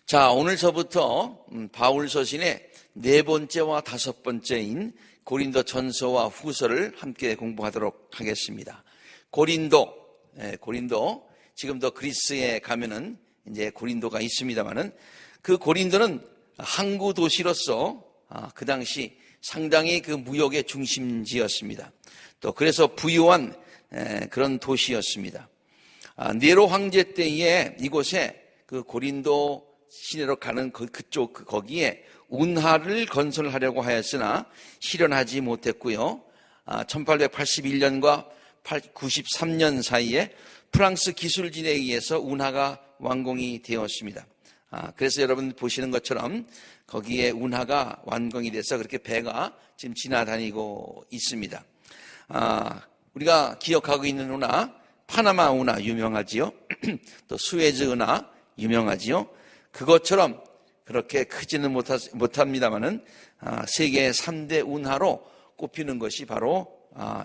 자, 오늘서부터 바울 서신의 네 번째와 다섯 번째인 고린도 전서와 후서를 함께 공부하도록 하겠습니다. 고린도, 지금도 그리스에 가면은 이제 고린도가 있습니다만은 그 고린도는 항구 도시로서 그 당시 상당히 그 무역의 중심지였습니다. 또 그래서 부유한 그런 도시였습니다. 네로 황제 때에 이곳에 그 고린도 시내로 가는 거기에 운하를 건설하려고 하였으나 실현하지 못했고요. 1881년과 93년 사이에 프랑스 기술진에 의해서 운하가 완공이 되었습니다. 그래서 여러분 보시는 것처럼 거기에 운하가 완공이 돼서 그렇게 배가 지금 지나다니고 있습니다. 우리가 기억하고 있는 운하, 파나마 운하 유명하지요. 또 수에즈 운하 유명하지요. 그것처럼 그렇게 크지는 못합니다만은 세계 3대 운하로 꼽히는 것이 바로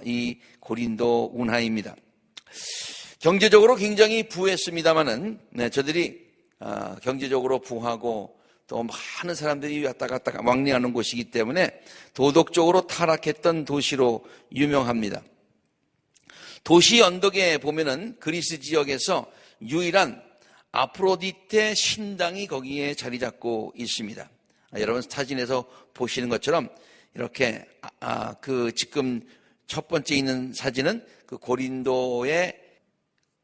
이 고린도 운하입니다. 경제적으로 굉장히 부했습니다만은 저들이 경제적으로 부하고 또 많은 사람들이 왔다 갔다 왕래하는 곳이기 때문에 도덕적으로 타락했던 도시로 유명합니다. 도시 언덕에 보면은 그리스 지역에서 유일한 아프로디테 신당이 거기에 자리 잡고 있습니다. 여러분 사진에서 보시는 것처럼 이렇게 그 지금 첫 번째 있는 사진은 그 고린도의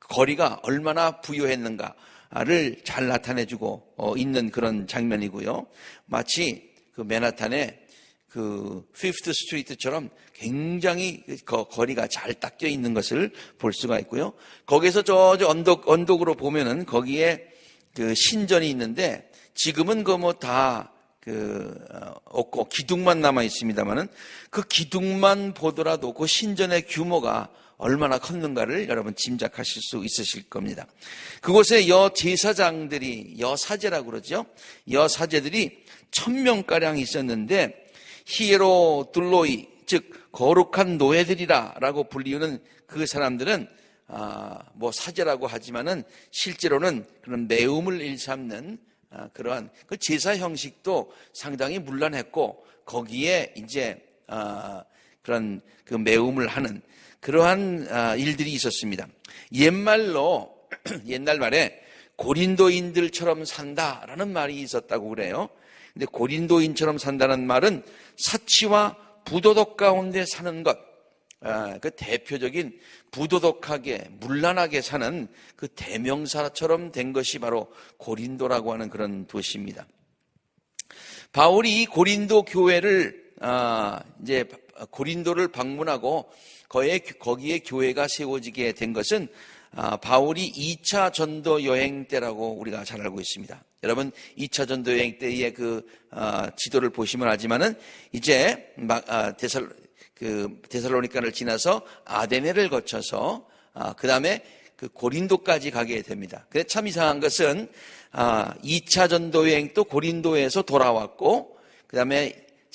거리가 얼마나 부유했는가를 잘 나타내주고 있는 그런 장면이고요. 마치 그 맨하탄의 그 피프트 스트리트처럼 굉장히 거리가 잘 닦여 있는 것을 볼 수가 있고요. 거기서 저 언덕으로 보면은 거기에 그 신전이 있는데 지금은 다 없고 기둥만 남아 있습니다만은 그 기둥만 보더라도 그 신전의 규모가 얼마나 컸는가를 여러분 짐작하실 수 있으실 겁니다. 그곳에 여제사장들이 여사제라고 그러죠. 여사제들이 1000명가량 있었는데 히에로둘로이, 즉 거룩한 노예들이라고 불리우는 그 사람들은 사제라고 하지만은 실제로는 그런 매움을 일삼는 그러한 그 제사 형식도 상당히 문란했고 거기에 이제 그런 그 매움을 하는 그러한 일들이 있었습니다. 옛날 말에 고린도인들처럼 산다라는 말이 있었다고 그래요. 근데 고린도인처럼 산다는 말은 사치와 부도덕 가운데 사는 것, 그 대표적인 부도덕하게 문란하게 사는 그 대명사처럼 된 것이 바로 고린도라고 하는 그런 도시입니다. 바울이 고린도 교회를 이제 고린도를 방문하고 거기에 교회가 세워지게 된 것은 바울이 2차 전도 여행 때라고 우리가 잘 알고 있습니다. 여러분 2차 전도 여행 때의 그 지도를 보시면 알지만은 이제 데살로니가를 지나서 아데네를 거쳐서 그 다음에 그 고린도까지 가게 됩니다. 그래서 참 이상한 것은 2차 전도 여행 또 고린도에서 돌아왔고 그 다음에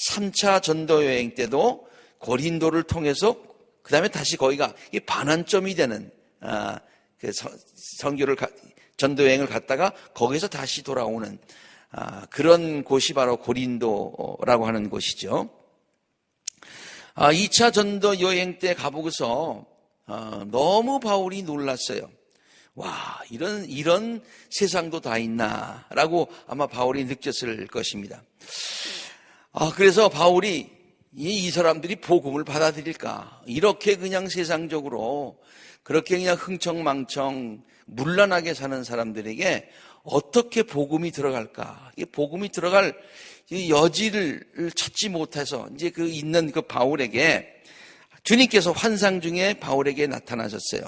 3차 전도 여행 때도 고린도를 통해서 그 다음에 다시 거기가 반환점이 되는 그 전도 여행을 갔다가 거기서 다시 돌아오는 그런 곳이 바로 고린도라고 하는 곳이죠. 2차 전도 여행 때 가보고서 너무 바울이 놀랐어요. 와, 이런 세상도 다 있나라고 아마 바울이 느꼈을 것입니다. 그래서 바울이 이 사람들이 복음을 받아들일까? 이렇게 그냥 세상적으로 그렇게 그냥 흥청망청 문란하게 사는 사람들에게 어떻게 복음이 들어갈까? 이 복음이 들어갈 여지를 찾지 못해서 이제 있는 그 바울에게 주님께서 환상 중에 바울에게 나타나셨어요.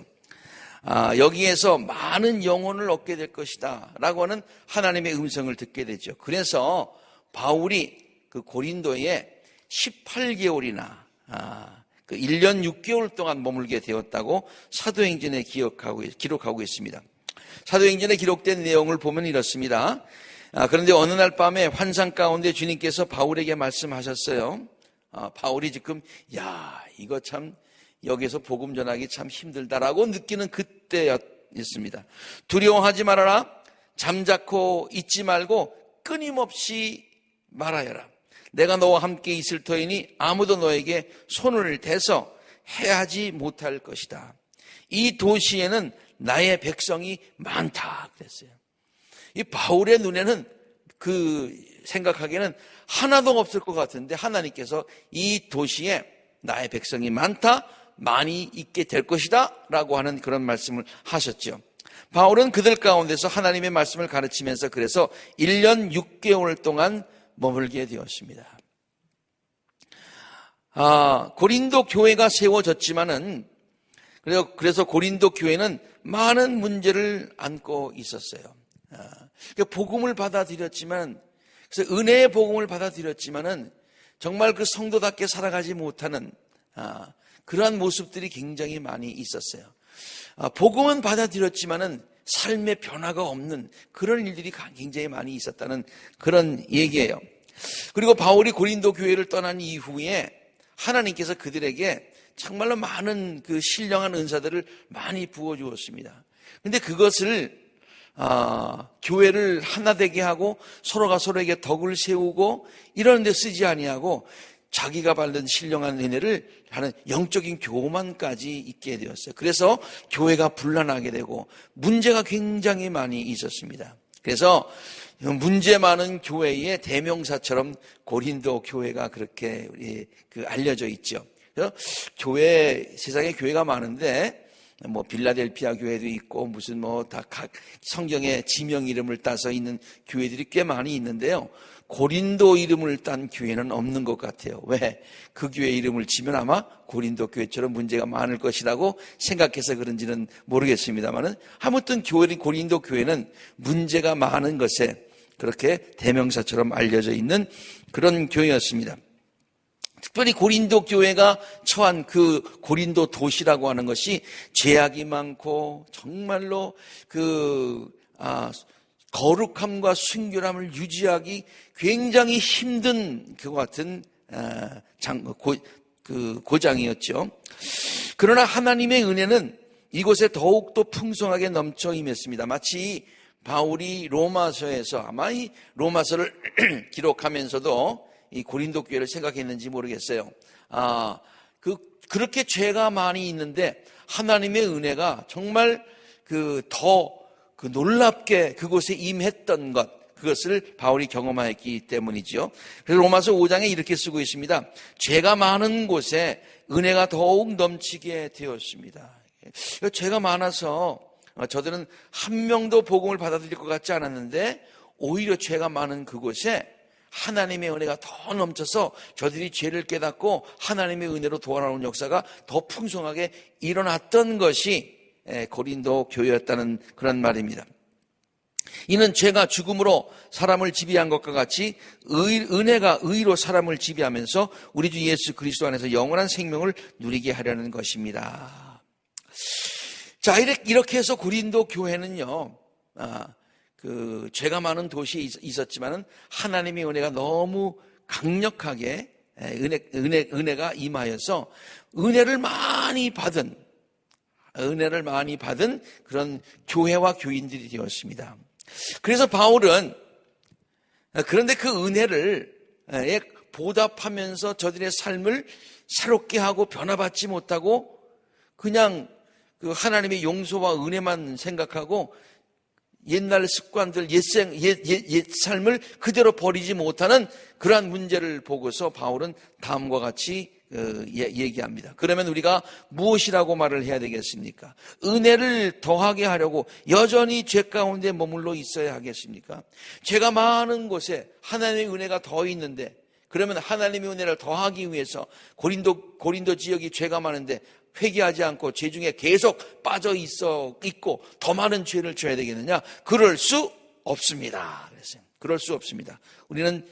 여기에서 많은 영혼을 얻게 될 것이다 라고 하는 하나님의 음성을 듣게 되죠. 그래서 바울이 그 고린도에 18개월이나 그 1년 6개월 동안 머물게 되었다고 사도행전에 기록하고 있습니다. 사도행전에 기록된 내용을 보면 이렇습니다. 그런데 어느 날 밤에 환상 가운데 주님께서 바울에게 말씀하셨어요. 바울이 지금 이거 참 여기서 복음 전하기 참 힘들다라고 느끼는 그때였습니다. 두려워하지 말아라. 잠자코 있지 말고 끊임없이 말하여라. 내가 너와 함께 있을 터이니 아무도 너에게 손을 대서 해하지 못할 것이다. 이 도시에는 나의 백성이 많다 그랬어요. 이 바울의 눈에는 생각하기에는 하나도 없을 것 같은데 하나님께서 이 도시에 나의 백성이 많다, 많이 있게 될 것이다 라고 하는 그런 말씀을 하셨죠. 바울은 그들 가운데서 하나님의 말씀을 가르치면서 그래서 1년 6개월 동안 머물게 되었습니다. 고린도 교회가 세워졌지만은 그래서 고린도 교회는 많은 문제를 안고 있었어요. 복음을 받아들였지만, 그래서 은혜의 복음을 받아들였지만은 정말 그 성도답게 살아가지 못하는 그러한 모습들이 굉장히 많이 있었어요. 복음은 받아들였지만은 삶의 변화가 없는 그런 일들이 굉장히 많이 있었다는 그런 얘기예요. 그리고 바울이 고린도 교회를 떠난 이후에 하나님께서 그들에게 정말로 많은 그 신령한 은사들을 많이 부어주었습니다. 그런데 그것을 교회를 하나 되게 하고 서로가 서로에게 덕을 세우고 이런 데 쓰지 아니하고 자기가 받는 신령한 은혜를 하는 영적인 교만까지 있게 되었어요. 그래서 교회가 분란하게 되고 문제가 굉장히 많이 있었습니다. 그래서 문제 많은 교회의 대명사처럼 고린도 교회가 그렇게 알려져 있죠. 그래서 세상에 교회가 많은데 빌라델피아 교회도 있고 무슨 다 각 성경의 지명 이름을 따서 있는 교회들이 꽤 많이 있는데요. 고린도 이름을 딴 교회는 없는 것 같아요. 왜? 그 교회 이름을 치면 아마 고린도 교회처럼 문제가 많을 것이라고 생각해서 그런지는 모르겠습니다만은 아무튼 고린도 교회는 문제가 많은 것에 그렇게 대명사처럼 알려져 있는 그런 교회였습니다. 특별히 고린도 교회가 처한 그 고린도 도시라고 하는 것이 죄악이 많고 정말로 거룩함과 순결함을 유지하기 굉장히 힘든 그 같은 고장이었죠. 그러나 하나님의 은혜는 이곳에 더욱더 풍성하게 넘쳐 임했습니다. 마치 바울이 로마서에서 아마 이 로마서를 기록하면서도 이 고린도 교회를 생각했는지 모르겠어요. 그렇게 죄가 많이 있는데 하나님의 은혜가 정말 더 놀랍게 그곳에 임했던 그것을 바울이 경험하였기 때문이죠. 그래서 로마서 5장에 이렇게 쓰고 있습니다. 죄가 많은 곳에 은혜가 더욱 넘치게 되었습니다. 죄가 많아서 저들은 한 명도 복음을 받아들일 것 같지 않았는데 오히려 죄가 많은 그곳에 하나님의 은혜가 더 넘쳐서 저들이 죄를 깨닫고 하나님의 은혜로 돌아오는 역사가 더 풍성하게 일어났던 것이 고린도 교회였다는 그런 말입니다. 이는 죄가 죽음으로 사람을 지배한 것과 같이 은혜가 의로 사람을 지배하면서 우리 주 예수 그리스도 안에서 영원한 생명을 누리게 하려는 것입니다. 자, 이렇게 해서 고린도 교회는요, 죄가 많은 도시에 있었지만은 하나님의 은혜가 너무 강력하게 은혜가 임하여서 은혜를 많이 받은 그런 교회와 교인들이 되었습니다. 그래서 바울은 그런데 그 은혜를 보답하면서 저들의 삶을 새롭게 하고 변화받지 못하고 그냥 그 하나님의 용서와 은혜만 생각하고 옛날 습관들, 옛 삶을 그대로 버리지 못하는 그러한 문제를 보고서 바울은 다음과 같이 얘기합니다. 그러면 우리가 무엇이라고 말을 해야 되겠습니까? 은혜를 더하게 하려고 여전히 죄 가운데 머물러 있어야 하겠습니까? 죄가 많은 곳에 하나님의 은혜가 더 있는데 그러면 하나님의 은혜를 더하기 위해서 고린도 지역이 죄가 많은데 회개하지 않고 죄 중에 계속 빠져 있고 더 많은 죄를 져야 되겠느냐? 그럴 수 없습니다. 그랬어요. 그럴 수 없습니다. 우리는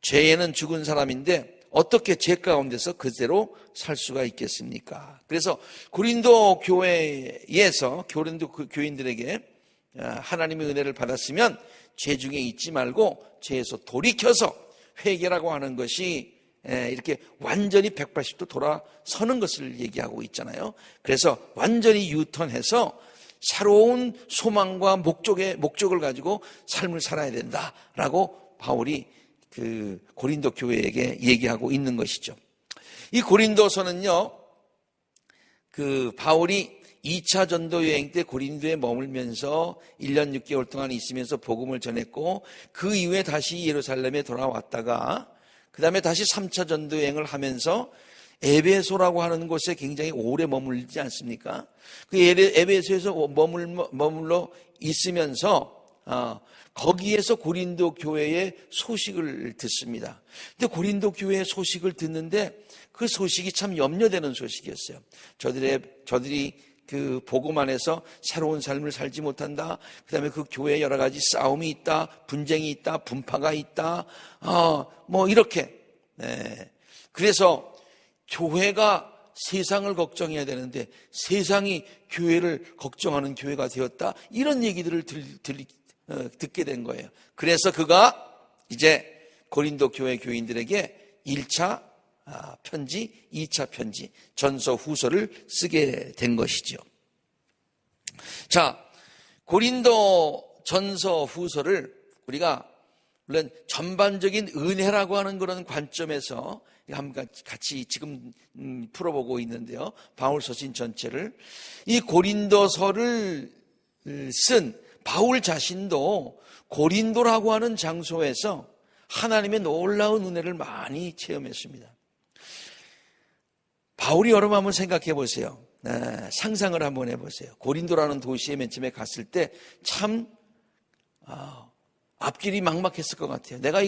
죄에는 죽은 사람인데 어떻게 죄 가운데서 그대로 살 수가 있겠습니까? 그래서 고린도 교회에서 고린도 교인들에게 하나님의 은혜를 받았으면 죄 중에 있지 말고 죄에서 돌이켜서 회개라고 하는 것이 이렇게 완전히 180도 돌아서는 것을 얘기하고 있잖아요. 그래서 완전히 유턴해서 새로운 소망과 목적을 가지고 삶을 살아야 된다라고 바울이 그 고린도 교회에게 얘기하고 있는 것이죠. 이 고린도서는요, 그 바울이 2차 전도 여행 때 고린도에 머물면서 1년 6개월 동안 있으면서 복음을 전했고, 그 이후에 다시 예루살렘에 돌아왔다가 그 다음에 다시 3차 전도 여행을 하면서 에베소라고 하는 곳에 굉장히 오래 머물지 않습니까? 그 에베소에서 머물러 있으면서 거기에서 고린도 교회의 소식을 듣습니다. 근데 고린도 교회의 소식을 듣는데 그 소식이 참 염려되는 소식이었어요. 저들이 그 복음 안에서 새로운 삶을 살지 못한다. 그 다음에 그 교회에 여러 가지 싸움이 있다, 분쟁이 있다, 분파가 있다, 뭐 이렇게. 네. 그래서 교회가 세상을 걱정해야 되는데 세상이 교회를 걱정하는 교회가 되었다. 이런 얘기들을 듣게 된 거예요. 그래서 그가 이제 고린도 교회 교인들에게 1차 편지, 2차 편지, 전서, 후서를 쓰게 된 것이죠. 자, 고린도 전서, 후서를 우리가 물론 전반적인 은혜라고 하는 그런 관점에서 한번 같이 지금 풀어보고 있는데요. 바울 서신 전체를. 이 고린도서를 쓴 바울 자신도 고린도라고 하는 장소에서 하나님의 놀라운 은혜를 많이 체험했습니다. 바울이 여러분 한번 생각해 보세요. 상상을 한번 해보세요. 고린도라는 도시에 맨 처음에 갔을 때 참 앞길이 막막했을 것 같아요. 내가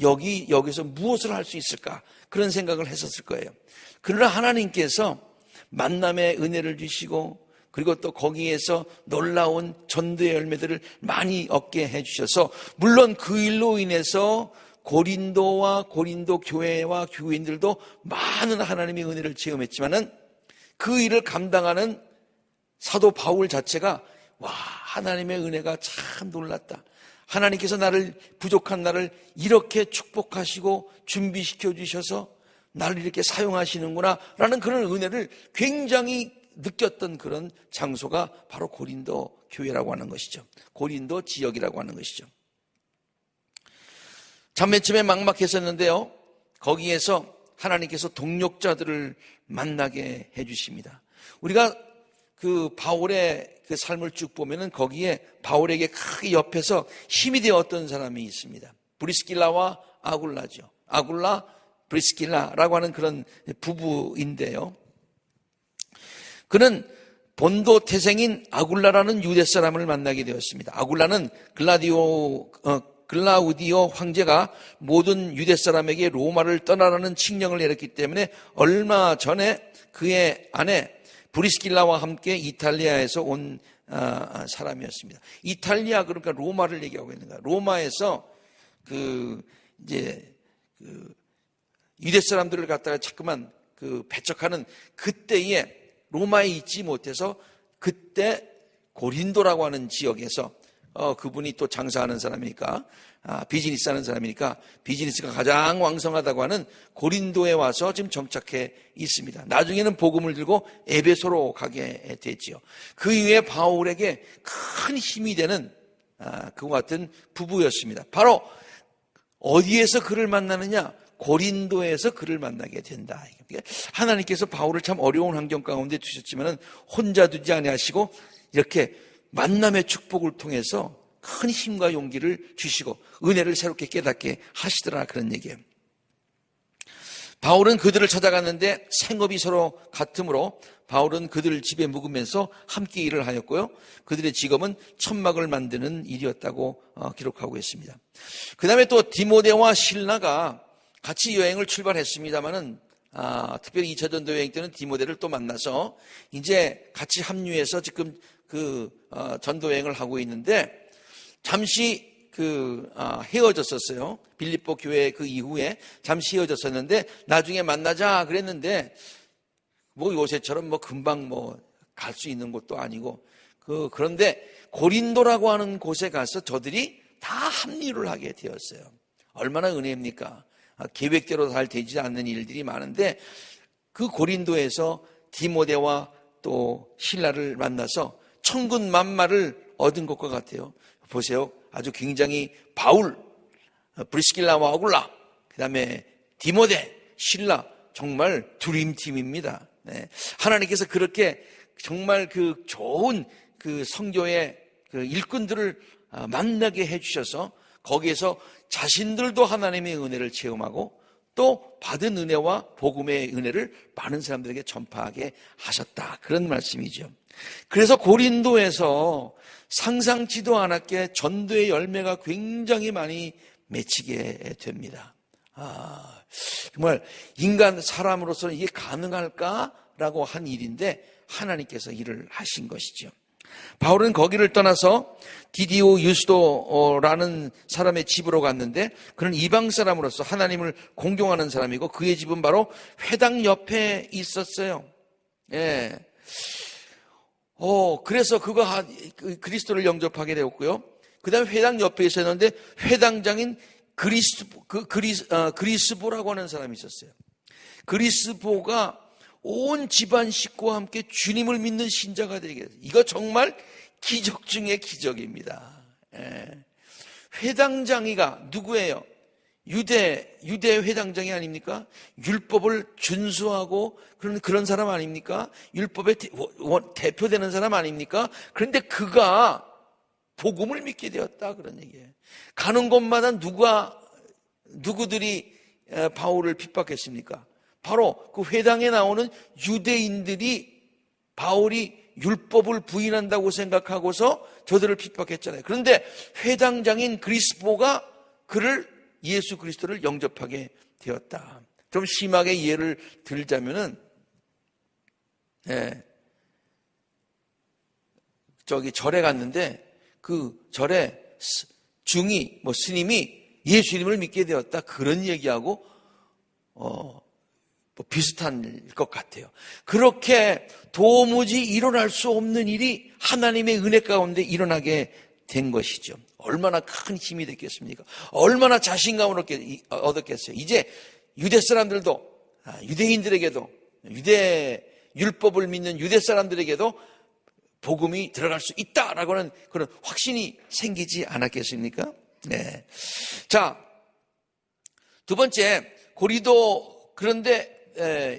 여기서 무엇을 할 수 있을까? 그런 생각을 했었을 거예요. 그러나 하나님께서 만남의 은혜를 주시고 그리고 또 거기에서 놀라운 전도의 열매들을 많이 얻게 해주셔서 물론 그 일로 인해서 고린도와 고린도 교회와 교인들도 많은 하나님의 은혜를 체험했지만은 그 일을 감당하는 사도 바울 자체가 하나님의 은혜가 참 놀랐다. 하나님께서 부족한 나를 이렇게 축복하시고 준비시켜 주셔서 나를 이렇게 사용하시는구나 라는 그런 은혜를 굉장히 느꼈던 그런 장소가 바로 고린도 교회라고 하는 것이죠. 고린도 지역이라고 하는 것이죠. 참 맨 처음에 막막했었는데요. 거기에서 하나님께서 동력자들을 만나게 해주십니다. 우리가 그 바울의 그 삶을 쭉 보면은 거기에 바울에게 크게 옆에서 힘이 되었던 사람이 있습니다. 브리스길라와 아굴라죠. 아굴라, 브리스길라라고 하는 그런 부부인데요. 그는 본도 태생인 아굴라라는 유대 사람을 만나게 되었습니다. 아굴라는 글라우디오 황제가 모든 유대 사람에게 로마를 떠나라는 칙령을 내렸기 때문에 얼마 전에 그의 아내 브리스길라와 함께 이탈리아에서 온 사람이었습니다. 이탈리아 그러니까 로마를 얘기하고 있는 거야. 로마에서 유대 사람들을 갖다가 자꾸만 배척하는 그때에 로마에 있지 못해서 그때 고린도라고 하는 지역에서 그분이 또 장사하는 사람이니까 비즈니스 하는 사람이니까 비즈니스가 가장 왕성하다고 하는 고린도에 와서 지금 정착해 있습니다. 나중에는 복음을 들고 에베소로 가게 됐지요. 그 이후에 바울에게 큰 힘이 되는 그와 같은 부부였습니다. 바로 어디에서 그를 만나느냐? 고린도에서 그를 만나게 된다. 하나님께서 바울을 참 어려운 환경 가운데 두셨지만 혼자 두지 아니하시고 이렇게 만남의 축복을 통해서 큰 힘과 용기를 주시고 은혜를 새롭게 깨닫게 하시더라 그런 얘기예요. 바울은 그들을 찾아갔는데 생업이 서로 같으므로 바울은 그들 집에 묵으면서 함께 일을 하였고요. 그들의 직업은 천막을 만드는 일이었다고 기록하고 있습니다. 그 다음에 또 디모데와 실라가 같이 여행을 출발했습니다마는 특별히 2차 전도 여행 때는 디모데를 또 만나서 이제 같이 합류해서 지금 전도 여행을 하고 있는데 잠시 헤어졌었어요. 빌립보 교회 그 이후에 잠시 헤어졌었는데 나중에 만나자 그랬는데 요새처럼 금방 갈 수 있는 곳도 아니고 그런데 고린도라고 하는 곳에 가서 저들이 다 합류를 하게 되었어요. 얼마나 은혜입니까? 계획대로 잘 되지 않는 일들이 많은데 그 고린도에서 디모데와 또 실라를 만나서 천군만마를 얻은 것과 같아요. 보세요. 아주 굉장히 바울, 브리스길라와 아굴라, 그 다음에 디모데, 실라, 정말 드림팀입니다. 네. 하나님께서 그렇게 정말 그 좋은 그 성교의 그 일꾼들을 만나게 해주셔서 거기에서 자신들도 하나님의 은혜를 체험하고 또 받은 은혜와 복음의 은혜를 많은 사람들에게 전파하게 하셨다. 그런 말씀이죠. 그래서 고린도에서 상상치도 않았게 전도의 열매가 굉장히 많이 맺히게 됩니다. 정말 인간 사람으로서는 이게 가능할까라고 한 일인데 하나님께서 일을 하신 것이죠. 바울은 거기를 떠나서 디디오 유스도라는 사람의 집으로 갔는데 그는 이방 사람으로서 하나님을 공경하는 사람이고 그의 집은 바로 회당 옆에 있었어요. 예. 그래서 그가 그리스도를 영접하게 되었고요. 그 다음에 회당 옆에 있었는데 회당장인 그리스보라고 하는 사람이 있었어요. 그리스보가 온 집안 식구와 함께 주님을 믿는 신자가 되게 됐어요. 이거 정말 기적 중의 기적입니다. 예. 회당장이가 누구예요? 유대 회당장이 아닙니까? 율법을 준수하고 그런 사람 아닙니까? 율법의 대표되는 사람 아닙니까? 그런데 그가 복음을 믿게 되었다 그런 얘기예요. 가는 곳마다 누구들이 바울을 핍박했습니까? 바로 그 회당에 나오는 유대인들이 바울이 율법을 부인한다고 생각하고서 저들을 핍박했잖아요. 그런데 회당장인 그리스보가 그를 예수 그리스도를 영접하게 되었다. 좀 심하게 예를 들자면은 저기 절에 갔는데 그 절에 스님이 예수님을 믿게 되었다. 그런 얘기하고 비슷한 것 같아요. 그렇게 도무지 일어날 수 없는 일이 하나님의 은혜 가운데 일어나게 된 것이죠. 얼마나 큰 힘이 됐겠습니까? 얼마나 자신감을 얻었겠어요. 이제 유대 사람들도, 유대인들에게도, 유대 율법을 믿는 유대 사람들에게도 복음이 들어갈 수 있다라고 하는 그런 확신이 생기지 않았겠습니까? 네. 자, 두 번째, 고린도, 그런데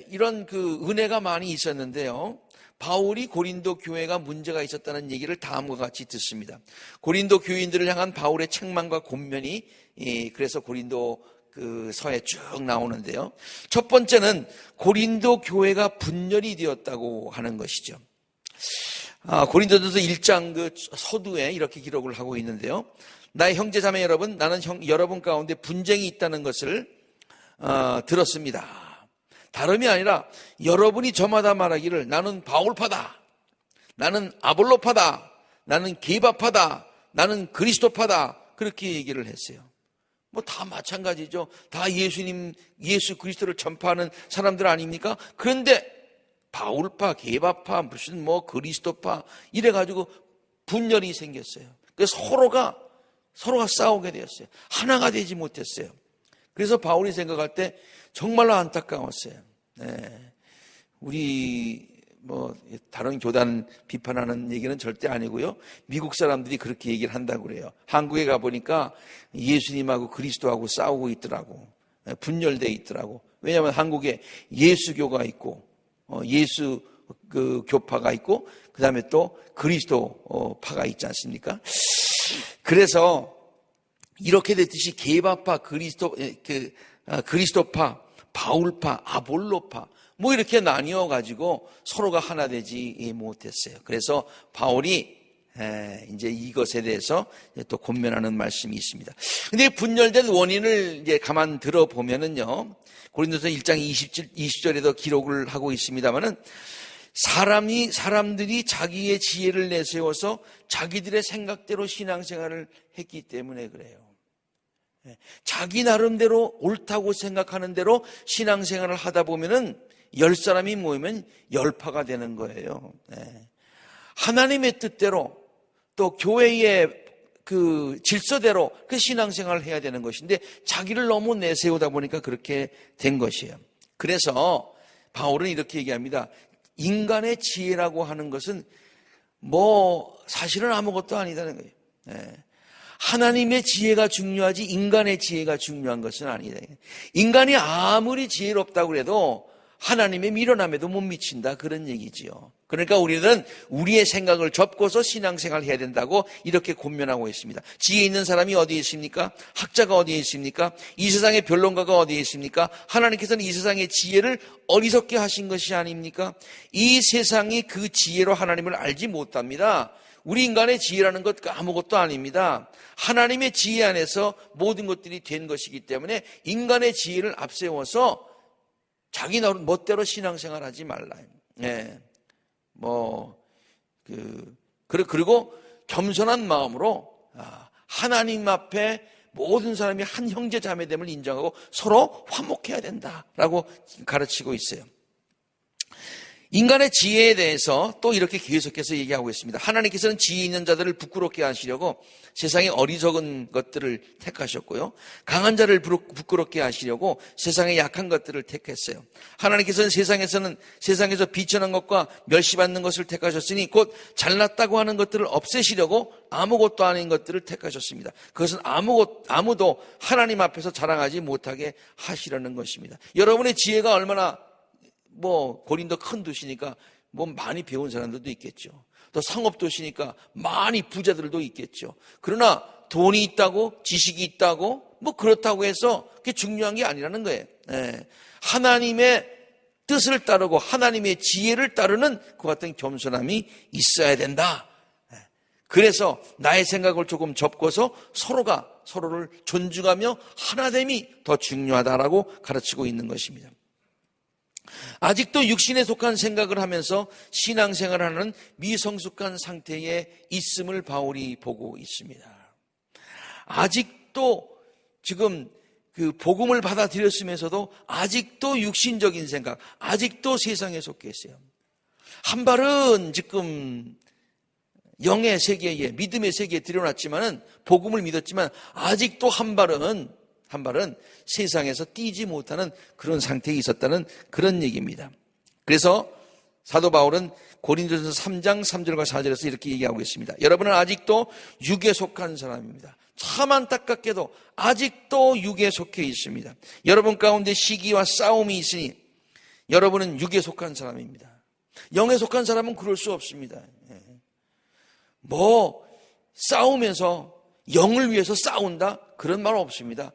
이런 그 은혜가 많이 있었는데요. 바울이 고린도 교회가 문제가 있었다는 얘기를 다음과 같이 듣습니다. 고린도 교인들을 향한 바울의 책망과 권면이 그래서 고린도 그 서에 쭉 나오는데요. 첫 번째는 고린도 교회가 분열이 되었다고 하는 것이죠. 고린도전서 1장 그 서두에 이렇게 기록을 하고 있는데요. 나의 형제 자매 여러분, 나는 여러분 가운데 분쟁이 있다는 것을 들었습니다. 다름이 아니라 여러분이 저마다 말하기를 나는 바울파다, 나는 아볼로파다, 나는 게바파다, 나는 그리스도파다 그렇게 얘기를 했어요. 뭐 다 마찬가지죠. 다 예수 그리스도를 전파하는 사람들 아닙니까? 그런데 바울파, 게바파, 무슨 뭐 그리스도파 이래가지고 분열이 생겼어요. 그래서 서로가 싸우게 되었어요. 하나가 되지 못했어요. 그래서 바울이 생각할 때 정말로 안타까웠어요. 네. 우리 뭐 다른 교단 비판하는 얘기는 절대 아니고요. 미국 사람들이 그렇게 얘기를 한다고 그래요. 한국에 가보니까 예수님하고 그리스도하고 싸우고 있더라고. 분열되어 있더라고. 왜냐하면 한국에 예수교가 있고 예수 그 교파가 있고 그 다음에 또 그리스도파가 있지 않습니까? 그래서 이렇게 됐듯이 게바파, 그리스도파, 바울파, 아볼로파 뭐 이렇게 나뉘어 가지고 서로가 하나 되지 못했어요. 그래서 바울이 이제 이것에 대해서 또 권면하는 말씀이 있습니다. 근데 분열된 원인을 이제 가만 들어보면은요. 고린도서 1장 20절에도 기록을 하고 있습니다만은 사람들이 자기의 지혜를 내세워서 자기들의 생각대로 신앙생활을 했기 때문에 그래요. 자기 나름대로 옳다고 생각하는 대로 신앙생활을 하다 보면은 10사람이 모이면 10파가 되는 거예요. 하나님의 뜻대로 또 교회의 그 질서대로 그 신앙생활을 해야 되는 것인데 자기를 너무 내세우다 보니까 그렇게 된 것이에요. 그래서 바울은 이렇게 얘기합니다. 인간의 지혜라고 하는 것은 사실은 아무것도 아니다는 거예요. 예. 하나님의 지혜가 중요하지 인간의 지혜가 중요한 것은 아니다. 인간이 아무리 지혜롭다고 해도 하나님의 미련함에도 못 미친다, 그런 얘기지요. 그러니까 우리는 우리의 생각을 접고서 신앙생활을 해야 된다고 이렇게 권면하고 있습니다. 지혜 있는 사람이 어디에 있습니까? 학자가 어디에 있습니까? 이 세상의 변론가가 어디에 있습니까? 하나님께서는 이 세상의 지혜를 어리석게 하신 것이 아닙니까? 이 세상이 그 지혜로 하나님을 알지 못합니다. 우리 인간의 지혜라는 것 아무것도 아닙니다. 하나님의 지혜 안에서 모든 것들이 된 것이기 때문에 인간의 지혜를 앞세워서 자기 멋대로 신앙생활 하지 말라. 예. 그리고 겸손한 마음으로 하나님 앞에 모든 사람이 한 형제 자매됨을 인정하고 서로 화목해야 된다라고 가르치고 있어요. 인간의 지혜에 대해서 또 이렇게 계속해서 얘기하고 있습니다. 하나님께서는 지혜 있는 자들을 부끄럽게 하시려고 세상의 어리석은 것들을 택하셨고요. 강한 자를 부끄럽게 하시려고 세상의 약한 것들을 택했어요. 하나님께서는 세상에서 비천한 것과 멸시받는 것을 택하셨으니 곧 잘났다고 하는 것들을 없애시려고 아무것도 아닌 것들을 택하셨습니다. 그것은 아무도 하나님 앞에서 자랑하지 못하게 하시려는 것입니다. 여러분의 지혜가 얼마나 고린도 큰 도시니까 많이 배운 사람들도 있겠죠. 또 상업 도시니까 많이 부자들도 있겠죠. 그러나 돈이 있다고, 지식이 있다고, 그렇다고 해서 그게 중요한 게 아니라는 거예요. 예. 하나님의 뜻을 따르고 하나님의 지혜를 따르는 그 같은 겸손함이 있어야 된다. 예. 그래서 나의 생각을 조금 접고서 서로가 서로를 존중하며 하나됨이 더 중요하다라고 가르치고 있는 것입니다. 아직도 육신에 속한 생각을 하면서 신앙생활하는 미성숙한 상태에 있음을 바울이 보고 있습니다. 아직도 지금 그 복음을 받아들였으면서도 아직도 육신적인 생각, 아직도 세상에 속해 있어요. 한 발은 지금 영의 세계에, 믿음의 세계에 들여놨지만은 복음을 믿었지만 아직도 한 발은 세상에서 뛰지 못하는 그런 상태에 있었다는 그런 얘기입니다. 그래서 사도 바울은 고린도전서 3장 3절과 4절에서 이렇게 얘기하고 있습니다. 여러분은 아직도 육에 속한 사람입니다. 참 안타깝게도 아직도 육에 속해 있습니다. 여러분 가운데 시기와 싸움이 있으니 여러분은 육에 속한 사람입니다. 영에 속한 사람은 그럴 수 없습니다. 싸우면서 영을 위해서 싸운다? 그런 말 없습니다.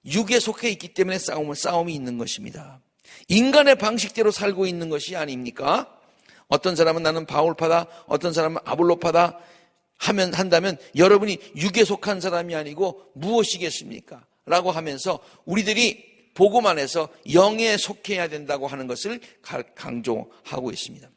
육에 속해 있기 때문에 싸움이 있는 것입니다. 인간의 방식대로 살고 있는 것이 아닙니까? 어떤 사람은 나는 바울파다, 어떤 사람은 아볼로파다 한다면 여러분이 육에 속한 사람이 아니고 무엇이겠습니까? 라고 하면서 우리들이 복음 안에서 영에 속해야 된다고 하는 것을 강조하고 있습니다.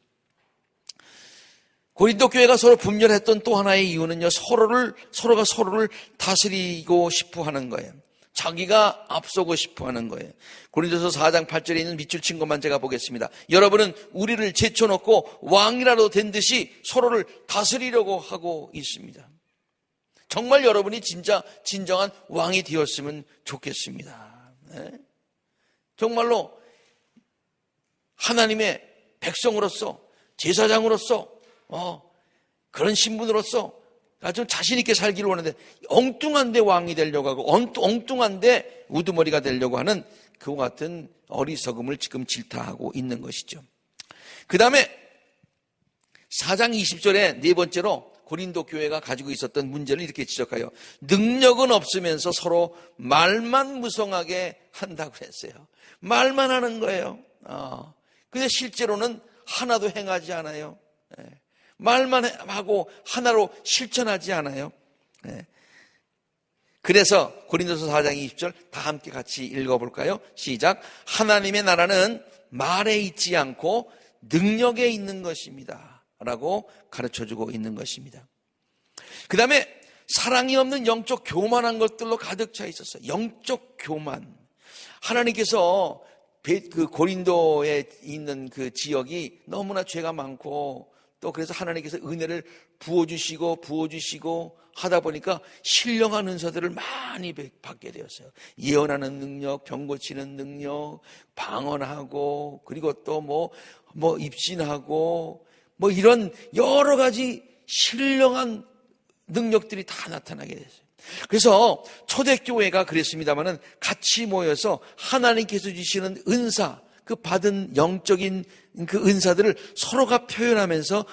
고린도 교회가 서로 분열했던 또 하나의 이유는요, 서로가 서로를 다스리고 싶어 하는 거예요. 자기가 앞서고 싶어 하는 거예요. 고린도서 4장 8절에 있는 밑줄 친 것만 제가 보겠습니다. 여러분은 우리를 제쳐놓고 왕이라도 된 듯이 서로를 다스리려고 하고 있습니다. 정말 여러분이 진정한 왕이 되었으면 좋겠습니다. 네? 정말로 하나님의 백성으로서, 제사장으로서, 그런 신분으로서 좀 자신있게 살기를 원하는데 엉뚱한데 왕이 되려고 하고 엉뚱한데 우두머리가 되려고 하는 그와 같은 어리석음을 지금 질타하고 있는 것이죠. 그 다음에 4장 20절에 네 번째로 고린도 교회가 가지고 있었던 문제를 이렇게 지적해요. 능력은 없으면서 서로 말만 무성하게 한다고 했어요. 말만 하는 거예요. 근데 실제로는 하나도 행하지 않아요. 말만 하고 하나로 실천하지 않아요. 그래서 고린도서 4장 20절 다 함께 같이 읽어볼까요? 시작. 하나님의 나라는 말에 있지 않고 능력에 있는 것입니다 라고 가르쳐주고 있는 것입니다. 그 다음에 사랑이 없는 영적 교만한 것들로 가득 차 있었어요. 영적 교만. 하나님께서 그 고린도에 있는 그 지역이 너무나 죄가 많고 또 그래서 하나님께서 은혜를 부어주시고 하다 보니까 신령한 은사들을 많이 받게 되었어요. 예언하는 능력, 병 고치는 능력, 방언하고 그리고 또 뭐 입신하고 뭐 이런 여러 가지 신령한 능력들이 다 나타나게 됐어요. 그래서 초대교회가 그랬습니다마는 같이 모여서 하나님께서 주시는 은사, 그 받은 영적인 그 은사들을 서로가 표현하면서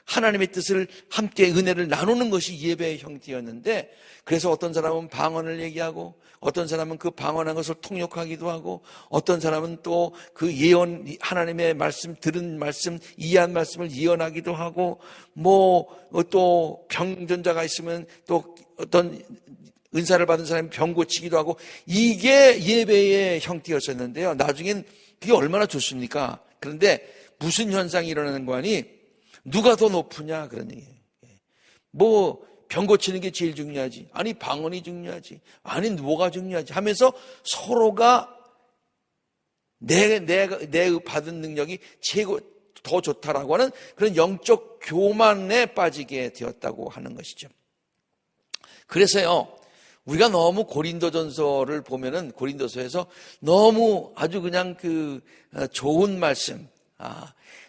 하나님의 뜻을 함께 은혜를 나누는 것이 예배의 형태였는데, 그래서 어떤 사람은 방언을 얘기하고 어떤 사람은 그 방언한 것을 통역하기도 하고 어떤 사람은 또 그 예언, 하나님의 말씀, 들은 말씀, 이해한 말씀을 예언하기도 하고, 뭐 또 병전자가 있으면 또 어떤 은사를 받은 사람이 병 고치기도 하고, 이게 예배의 형태였었는데요. 나중엔 그게 얼마나 좋습니까? 그런데 무슨 현상이 일어나는 거 아니? 누가 더 높으냐 그런 얘기예요. 뭐 병 고치는 게 제일 중요하지, 아니 방언이 중요하지, 아니 뭐가 중요하지 하면서 서로가 내 받은 능력이 최고 더 좋다라고 하는 그런 영적 교만에 빠지게 되었다고 하는 것이죠. 그래서요, 우리가 너무 고린도전서를 보면은 고린도서에서 너무 아주 그냥 그 좋은 말씀,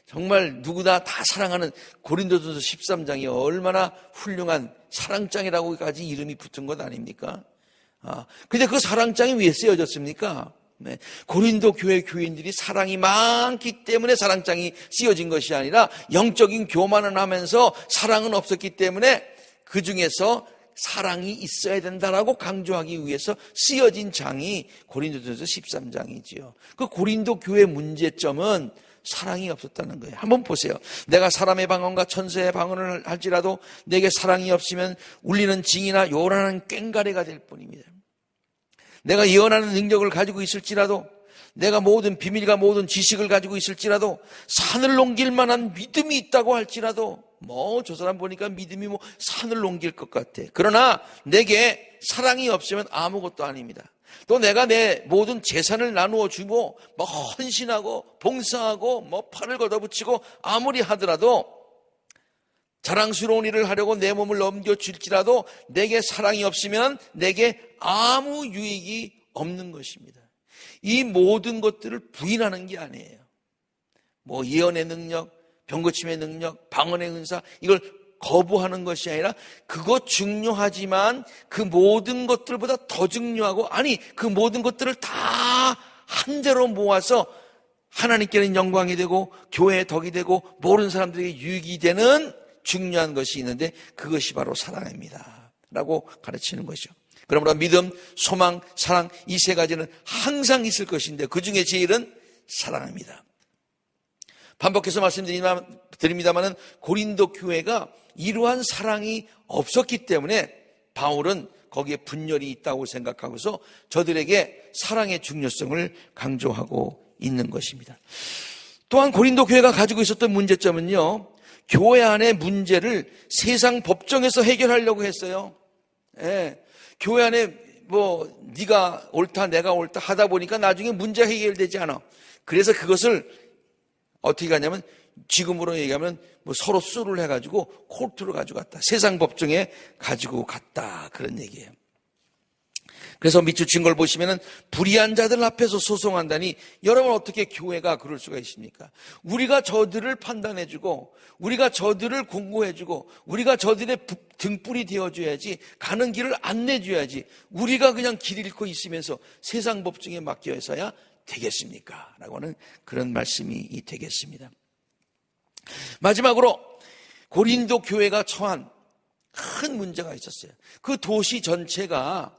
정말 누구나 다 사랑하는 고린도전서 13장이 얼마나 훌륭한 사랑장이라고까지 이름이 붙은 것 아닙니까? 근데 그 사랑장이 왜 쓰여졌습니까? 네. 고린도 교회 교인들이 사랑이 많기 때문에 사랑장이 쓰여진 것이 아니라 영적인 교만을 하면서 사랑은 없었기 때문에 그 중에서 사랑이 있어야 된다라고 강조하기 위해서 쓰여진 장이 고린도전서 13장이지요. 그 고린도 교회 문제점은 사랑이 없었다는 거예요. 한번 보세요. 내가 사람의 방언과 천사의 방언을 할지라도 내게 사랑이 없으면 울리는 징이나 요란한 꽹가리가 될 뿐입니다. 내가 예언하는 능력을 가지고 있을지라도, 내가 모든 비밀과 모든 지식을 가지고 있을지라도, 산을 넘길 만한 믿음이 있다고 할지라도, 뭐 저 사람 보니까 믿음이 뭐 산을 넘길 것 같아. 그러나 내게 사랑이 없으면 아무것도 아닙니다. 또 내가 내 모든 재산을 나누어 주고 뭐 헌신하고 봉사하고 뭐 팔을 걷어붙이고 아무리 하더라도, 자랑스러운 일을 하려고 내 몸을 넘겨줄지라도 내게 사랑이 없으면 내게 아무 유익이 없는 것입니다. 이 모든 것들을 부인하는 게 아니에요. 뭐 예언의 능력, 병고침의 능력, 방언의 은사, 이걸 거부하는 것이 아니라 그것 중요하지만 그 모든 것들보다 더 중요하고, 아니 그 모든 것들을 다 한 대로 모아서 하나님께는 영광이 되고 교회의 덕이 되고 모르는 사람들에게 유익이 되는 중요한 것이 있는데, 그것이 바로 사랑입니다 라고 가르치는 것이죠. 그러므로 믿음, 소망, 사랑, 이 세 가지는 항상 있을 것인데 그 중에 제일은 사랑입니다. 반복해서 말씀드립니다마는 고린도 교회가 이러한 사랑이 없었기 때문에 바울은 거기에 분열이 있다고 생각하고서 저들에게 사랑의 중요성을 강조하고 있는 것입니다. 또한 고린도 교회가 가지고 있었던 문제점은요, 교회 안의 문제를 세상 법정에서 해결하려고 했어요. 예, 교회 안에 뭐 네가 옳다 내가 옳다 하다 보니까 나중에 문제가 해결되지 않아. 그래서 그것을 어떻게 가냐면, 지금으로 얘기하면 뭐 서로 수를 해가지고 코르트로 가지고 갔다, 세상 법정에 가지고 갔다, 그런 얘기예요. 그래서 밑줄 친 걸 보시면은 불의한 자들 앞에서 소송한다니, 여러분 어떻게 교회가 그럴 수가 있습니까? 우리가 저들을 판단해주고 우리가 저들을 공고해주고 우리가 저들의 등불이 되어줘야지, 가는 길을 안내줘야지, 우리가 그냥 길 잃고 있으면서 세상 법정에 맡겨서야 되겠습니까? 라고 하는 그런 말씀이 되겠습니다. 마지막으로 고린도 교회가 처한 큰 문제가 있었어요. 그 도시 전체가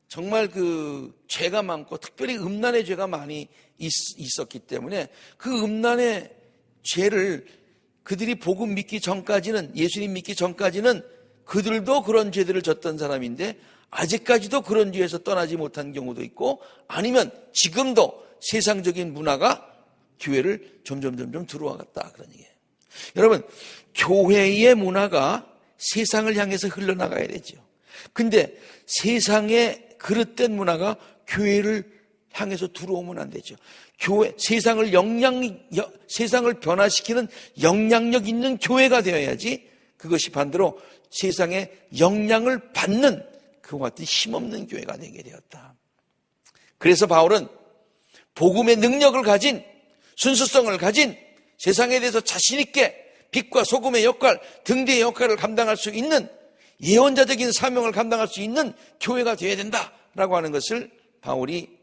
정말 그 죄가 많고 특별히 음란의 죄가 많이 있었기 때문에 그 음란의 죄를 그들이 복음 믿기 전까지는, 예수님 믿기 전까지는 그들도 그런 죄들을 졌던 사람인데 아직까지도 그런 죄에서 떠나지 못한 경우도 있고, 아니면 지금도 세상적인 문화가 교회를 점점 들어와갔다, 그런 얘기예요. 여러분, 교회의 문화가 세상을 향해서 흘러나가야 되죠. 근데 세상의 그릇된 문화가 교회를 향해서 들어오면 안 되죠. 세상을 변화시키는 영향력 있는 교회가 되어야지, 그것이 반대로 세상에 영향을 받는 그와 같은 힘없는 교회가 되게 되었다. 그래서 바울은 복음의 능력을 가진, 순수성을 가진 세상에 대해서 자신 있게 빛과 소금의 역할, 등대의 역할을 감당할 수 있는 예언자적인 사명을 감당할 수 있는 교회가 되어야 된다라고 하는 것을 바울이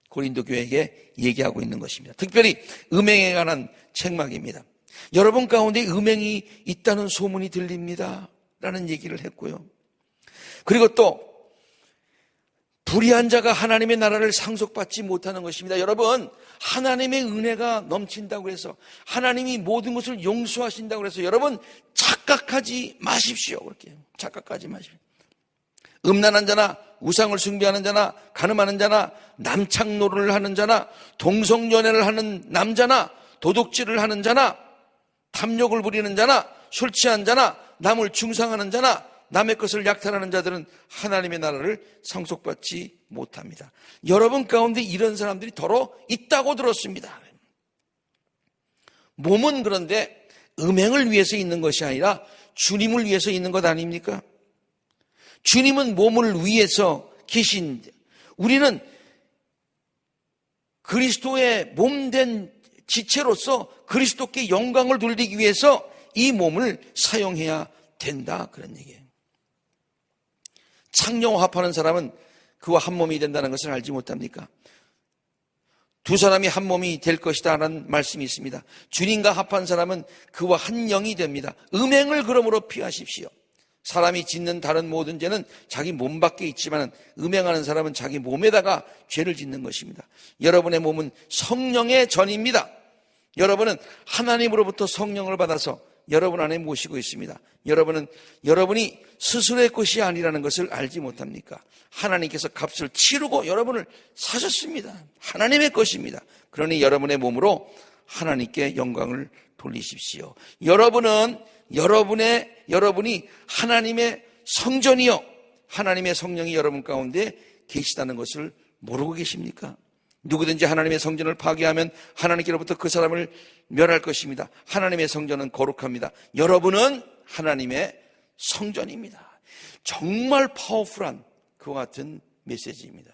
고린도 교회에게 얘기하고 있는 것입니다. 특별히 음행에 관한 책망입니다. 여러분 가운데 음행이 있다는 소문이 들립니다 라는 얘기를 했고요. 그리고 또 불의한 자가 하나님의 나라를 상속받지 못하는 것입니다. 여러분, 하나님의 은혜가 넘친다고 해서, 하나님이 모든 것을 용서하신다고 해서 여러분 착각하지 마십시오. 그렇게 착각하지 마십시오. 음란한 자나 우상을 숭배하는 자나 간음하는 자나 남창노를 하는 자나 동성연애를 하는 남자나 도둑질을 하는 자나 탐욕을 부리는 자나 술 취한 자나 남을 중상하는 자나 남의 것을 약탈하는 자들은 하나님의 나라를 상속받지 못합니다. 여러분 가운데 이런 사람들이 더러 있다고 들었습니다. 몸은 그런데 음행을 위해서 있는 것이 아니라 주님을 위해서 있는 것 아닙니까? 주님은 몸을 위해서 계신, 우리는 그리스도의 몸된 지체로서 그리스도께 영광을 돌리기 위해서 이 몸을 사용해야 된다, 그런 얘기예요. 창녀와 합하는 사람은 그와 한 몸이 된다는 것을 알지 못합니까? 두 사람이 한 몸이 될 것이다 라는 말씀이 있습니다. 주님과 합한 사람은 그와 한 영이 됩니다. 음행을 그러므로 피하십시오. 사람이 짓는 다른 모든 죄는 자기 몸 밖에 있지만 음행하는 사람은 자기 몸에다가 죄를 짓는 것입니다. 여러분의 몸은 성령의 전입니다. 여러분은 하나님으로부터 성령을 받아서 여러분 안에 모시고 있습니다. 여러분은 여러분이 스스로의 것이 아니라는 것을 알지 못합니까? 하나님께서 값을 치르고 여러분을 사셨습니다. 하나님의 것입니다. 그러니 여러분의 몸으로 하나님께 영광을 돌리십시오. 여러분은 여러분이 하나님의 성전이요, 하나님의 성령이 여러분 가운데 계시다는 것을 모르고 계십니까? 누구든지 하나님의 성전을 파괴하면 하나님께로부터 그 사람을 멸할 것입니다. 하나님의 성전은 거룩합니다. 여러분은 하나님의 성전입니다. 정말 파워풀한 그와 같은 메시지입니다.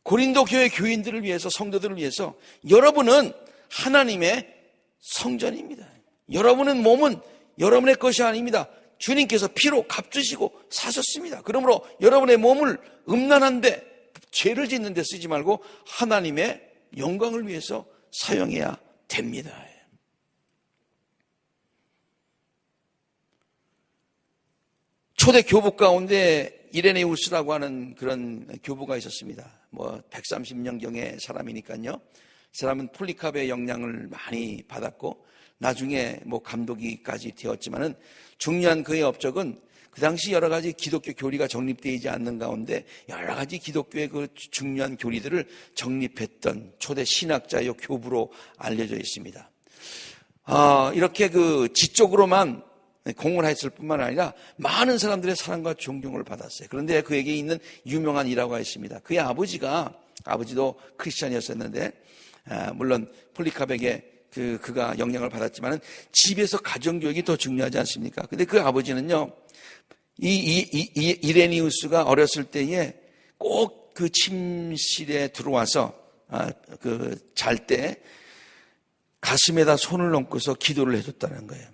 고린도 교회 교인들을 위해서, 성도들을 위해서 여러분은 하나님의 성전입니다. 여러분은 몸은 여러분의 것이 아닙니다. 주님께서 피로 값주시고 사셨습니다. 그러므로 여러분의 몸을 음란한데 죄를 짓는 데 쓰지 말고 하나님의 영광을 위해서 사용해야 됩니다. 초대 교부 가운데 이레네우스라고 하는 그런 교부가 있었습니다. 130년경의 사람이니까요. 이 사람은 폴리카베의 영향을 많이 받았고 나중에 감독이까지 되었지만은 중요한 그의 업적은 그 당시 여러 가지 기독교 교리가 정립되지 않는 가운데 여러 가지 기독교의 그 중요한 교리들을 정립했던 초대 신학자요 교부로 알려져 있습니다. 이렇게 그 지적으로만 공헌을 했을 뿐만 아니라 많은 사람들의 사랑과 존경을 받았어요. 그런데 그에게 있는 유명한 일화가 있습니다. 그의 아버지도 크리스찬이었었는데, 물론 폴리카백에 그가 영향을 받았지만은 집에서 가정교육이 더 중요하지 않습니까? 근데 그 아버지는요, 이레니우스가 어렸을 때에 꼭 그 침실에 들어와서 잘 때 가슴에다 손을 얹고서 기도를 해줬다는 거예요.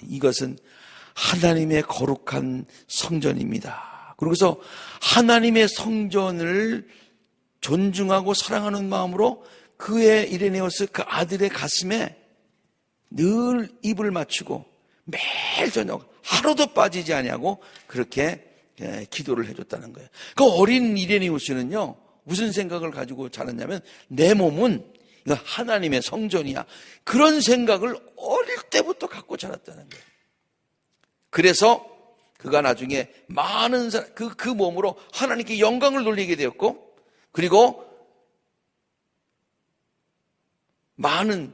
이것은 하나님의 거룩한 성전입니다. 그러고서 하나님의 성전을 존중하고 사랑하는 마음으로 그의 이레네우스 그 아들의 가슴에 늘 입을 맞추고 매일 저녁 하루도 빠지지 아니하고 그렇게 기도를 해줬다는 거예요. 그 어린 이레네우스는요, 무슨 생각을 가지고 자랐냐면 내 몸은 이거 하나님의 성전이야, 그런 생각을 어릴 때부터 갖고 자랐다는 거예요. 그래서 그가 나중에 많은 사람, 그 몸으로 하나님께 영광을 돌리게 되었고, 그리고 많은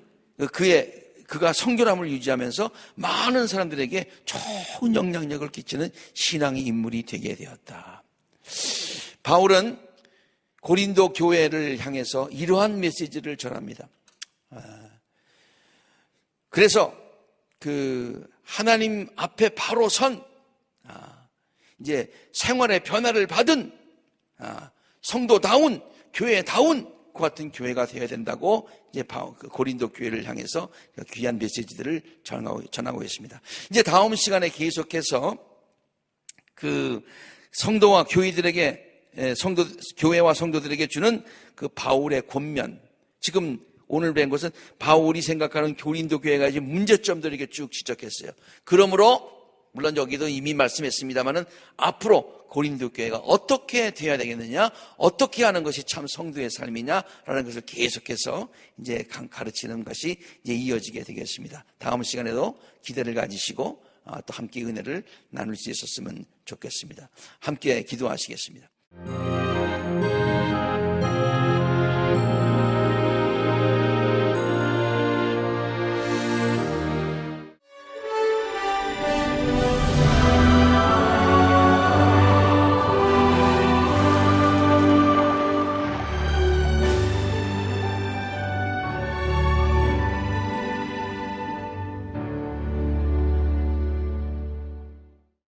그가 성결함을 유지하면서 많은 사람들에게 좋은 영향력을 끼치는 신앙의 인물이 되게 되었다. 바울은 고린도 교회를 향해서 이러한 메시지를 전합니다. 그래서 하나님 앞에 바로 선, 이제 생활의 변화를 받은 성도다운, 교회다운 벽화 같은 교회가 되어야 된다고 이제 고린도 교회를 향해서 귀한 메시지들을 전하고 있습니다. 이제 다음 시간에 계속해서 그 성도와 교회들에게 교회와 성도들에게 주는 그 바울의 권면, 지금 오늘 뵌 것은 바울이 생각하는 고린도 교회가 이제 문제점들을 이렇게 쭉 지적했어요. 그러므로 물론 여기도 이미 말씀했습니다만은 앞으로 고린도 교회가 어떻게 되어야 되겠느냐, 어떻게 하는 것이 참 성도의 삶이냐라는 것을 계속해서 이제 가르치는 것이 이제 이어지게 되겠습니다. 다음 시간에도 기대를 가지시고 또 함께 은혜를 나눌 수 있었으면 좋겠습니다. 함께 기도하시겠습니다.